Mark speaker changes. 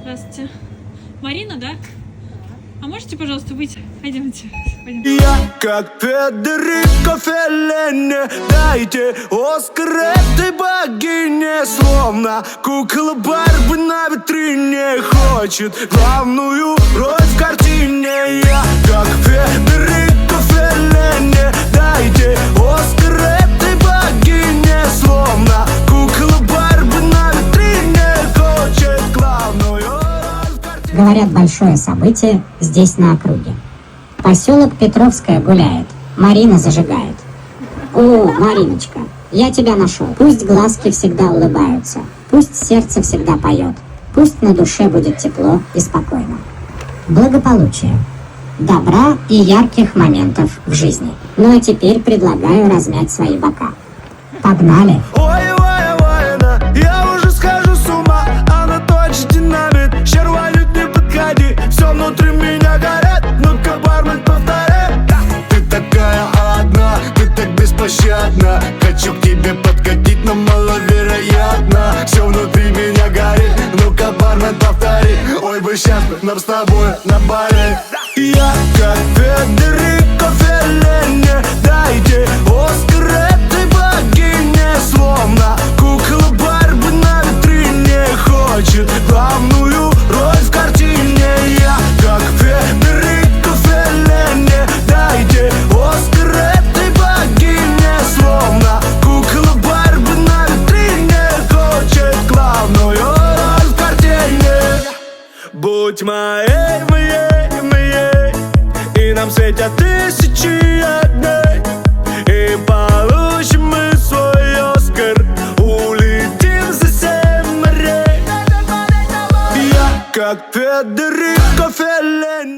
Speaker 1: Здравствуйте. Марина, да? А можете, пожалуйста, выйти? Пойдемте.
Speaker 2: Я как Федерико Феллини, дайте Оскар этой богине. Словно кукла Барби на витрине, хочет главную роль в картине. Я как Федерико Феллини, дайте Оскар этой богине. Словно кукла Барби на витрине, хочет главную роль в картине.
Speaker 3: Говорят, большое событие здесь на округе. Поселок Петровская гуляет, Марина зажигает. О, Мариночка, я тебя нашел. Пусть глазки всегда улыбаются, пусть сердце всегда поет, пусть на душе будет тепло и спокойно. Благополучия, добра и ярких моментов в жизни. Ну а теперь предлагаю размять свои бока. Погнали!
Speaker 2: Я уже схожу с ума, она точно динамит. Щервалют, не подходи, все внутри меня горит. Ну-ка, бармен, повторяй. Ты такая одна, ты так беспощадна. Хочу к тебе подкатить, но маловероятно. Все внутри меня горит, ну-ка, бармен, повтори. Ой, бы сейчас нам с тобой на Бали. Я как Федерико Феллини, дайте Оскар этой богине. Словно кукла Барби на витрине, хочет главную роль в картине. Я как Федерико Феллини, дайте Оскар этой богине. Словно кукла Барби на витрине, хочет главную роль в картине. Будь моей, моей, и нам светят тысячи огней. И получим мы свой Оскар, улетим за 7 морей. Я как Федерико Феллини.